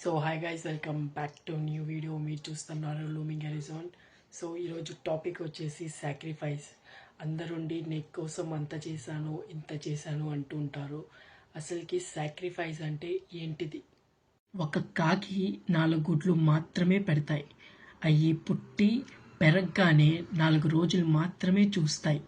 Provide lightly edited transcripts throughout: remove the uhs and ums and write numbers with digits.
So hi guys, welcome back to new video. మీరు చూస్తున్నారు looming హరిజోన్. So ఈరోజు topic వచ్చేసి సాక్రిఫైస్. అందరుండి నీ కోసం అంత చేశాను ఇంత చేశాను అంటూ ఉంటారు. అసలుకి సాక్రిఫైస్ అంటే ఏంటిది? ఒక కాకి 4 గుడ్లు మాత్రమే పెడతాయి. అవి పుట్టి పెరగగానే 4 రోజులు మాత్రమే చూస్తాయి.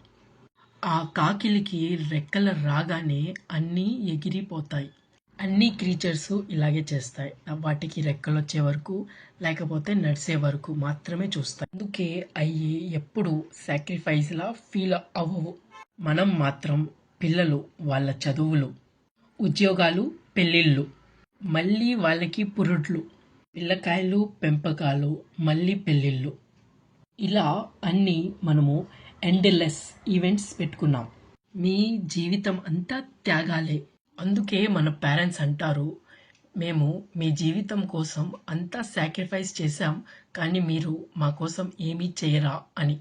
ఆ కాకిలికి రెక్కలు రాగానే అన్నీ ఎగిరిపోతాయి. అన్ని క్రీచర్స్ ఇలాగే చేస్తాయి. వాటికి రెక్కలు వచ్చే వరకు లేకపోతే నడిచే వరకు మాత్రమే చూస్తాయి. అందుకే అవి ఎప్పుడు సాక్రిఫైస్లా ఫీల్ అవ్వవు. మనం మాత్రం పిల్లలు, వాళ్ళ చదువులు, ఉద్యోగాలు, పెళ్ళిళ్ళు, మళ్ళీ వాళ్ళకి పురుట్లు, పిల్లకాయలు, పెంపకాలు, మళ్ళీ పెళ్ళిళ్ళు, ఇలా అన్నీ మనము ఎండ్లెస్ ఈవెంట్స్ పెట్టుకున్నాం. మీ జీవితం అంతా త్యాగాలే. అందుకే మన పేరెంట్స్ అంటారు, మేము మీ జీవితం కోసం అంతా సాక్రిఫైస్ చేశాం, కానీ మీరు మా కోసం ఏమీ చేయరా అని.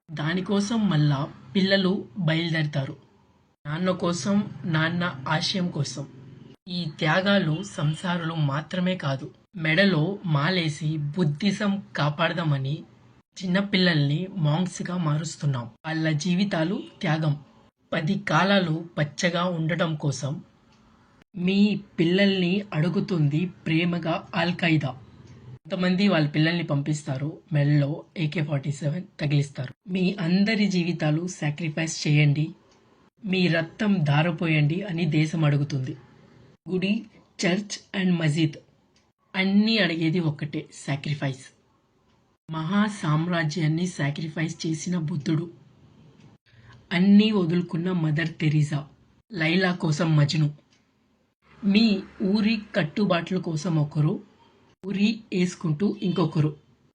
దానికోసం మళ్ళా పిల్లలు బయలుదేరతారు, నాన్న కోసం, నాన్న ఆశయం కోసం. ఈ త్యాగాలు సంసారాలు మాత్రమే కాదు, మెడలో మాలేసి బుద్ధిజం కాపాడదామని చిన్నపిల్లల్ని మాంగ్స్గా మారుస్తున్నాం. వాళ్ళ జీవితాలు త్యాగం. 10 కాలాలు పచ్చగా ఉండటం కోసం మీ పిల్లల్ని అడుగుతుంది ప్రేమగా అల్-ఖైదా. కొంతమంది వాళ్ళ పిల్లల్ని పంపిస్తారు, మెడలో AK-47 తగిలిస్తారు. మీ అందరి జీవితాలు సాక్రిఫైస్ చేయండి, మీ రక్తం ధారపోయండి అని దేశం అడుగుతుంది. గుడి, చర్చ్ అండ్ మసీద్ అన్నీ అడిగేది ఒక్కటే, సాక్రిఫైస్. మహా సామ్రాజ్యాన్ని సాక్రిఫైస్ చేసిన బుద్ధుడు, అన్నీ వదులుకున్న మదర్ తెరీసా, లైలా కోసం మజ్ను, మీ ఊరి కట్టుబాట్ల కోసం ఒకరు, ఊరి వేసుకుంటూ ఇంకొకరు.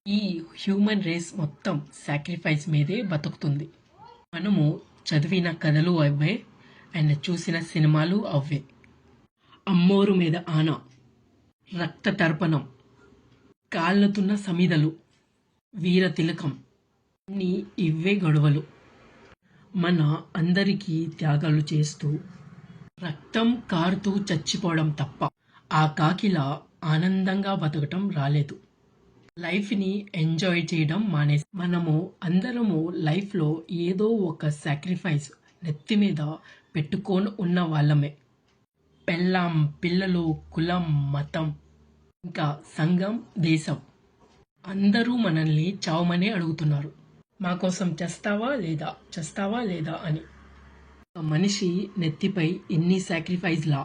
ఈ హ్యూమన్ రేస్ మొత్తం సాక్రిఫైస్ మీదే బతుకుతుంది. మనము చదివిన కథలు అవే అండ్ చూసిన సినిమాలు అవే. అమ్మోరు మీద ఆన, రక్త తర్పణం, కాళ్ళతున్న సమిదలు, వీర తిలకం, అన్నీ ఇవే గొడవలు. మన అందరికీ త్యాగాలు చేస్తూ రక్తం కారుతూ చచ్చిపోవడం తప్ప ఆ కాకిలా ఆనందంగా బతకటం రాలేదు. లైఫ్ని ఎంజాయ్ చేయడం మానేసి మనము అందరము లైఫ్లో ఏదో ఒక సాక్రిఫైస్ నెత్తి మీద పెట్టుకొని ఉన్న వాళ్ళమే. పెళ్ళాం, పిల్లలు, కులం, మతం, ఇంకా సంఘం, దేశం, అందరూ మనల్ని చావమనే అడుగుతున్నారు. మా కోసం చేస్తావా లేదా అని. మనిషి నెత్తిపై ఎన్ని సాక్రిఫైస్లా.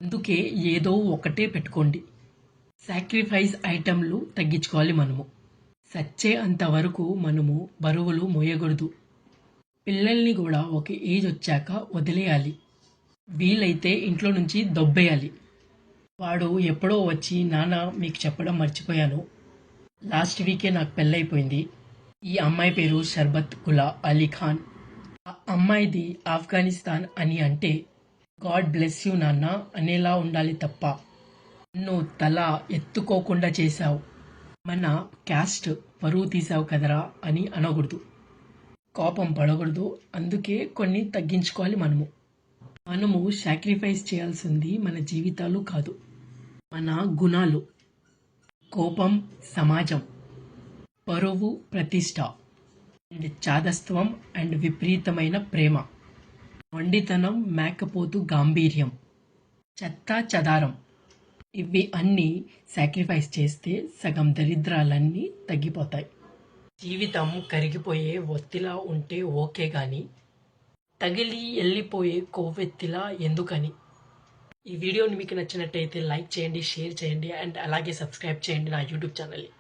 అందుకే ఏదో ఒకటే పెట్టుకోండి. సాక్రిఫైస్ ఐటెంలు తగ్గించుకోవాలి. మనము సచ్చే అంతవరకు మనము బరువులు మోయకూడదు. పిల్లల్ని కూడా ఒక ఏజ్ వచ్చాక వదిలేయాలి. వీలైతే ఇంట్లో నుంచి దొబ్బేయాలి. వాడు ఎప్పుడో వచ్చి, నాన్న మీకు చెప్పడం మర్చిపోయాను, లాస్ట్ వీకే నాకు పెళ్ళైపోయింది, ఈ అమ్మాయి పేరు షర్బత్ గులా అలీ ఖాన్, ఆ అమ్మాయిది ఆఫ్ఘనిస్తాన్ అని అంటే గాడ్ బ్లెస్ యూ నాన్న అనేలా ఉండాలి తప్ప, నువ్వు తల ఎత్తుకోకుండా చేశావు, మన క్యాస్ట్ పరువు తీసావు కదరా అని అనకూడదు. కోపం పడకూడదు. అందుకే కొన్ని తగ్గించుకోవాలి. మనము సాక్రిఫైస్ చేయాల్సింది మన జీవితాలు కాదు, మన గుణాలు. కోపం సమాజం, పరువు ప్రతిష్ట, అండ్ చాదస్త్వం అండ్ విపరీతమైన ప్రేమ, మొండితనం, మేకపోతు గాంభీర్యం, చెత్తా చెదారం, ఇవి అన్నీ సాక్రిఫైస్ చేస్తే సగం దరిద్రాలన్నీ తగ్గిపోతాయి. జీవితం కరిగిపోయే ఒత్తిలా ఉంటే ఓకే, కానీ తగిలి వెళ్ళిపోయే కొవ్వెత్తిలా ఎందుకని. ఈ వీడియోని మీకు నచ్చినట్టయితే లైక్ చేయండి, షేర్ చేయండి అండ్ అలాగే సబ్స్క్రైబ్ చేయండి నా యూట్యూబ్ ఛానల్ని.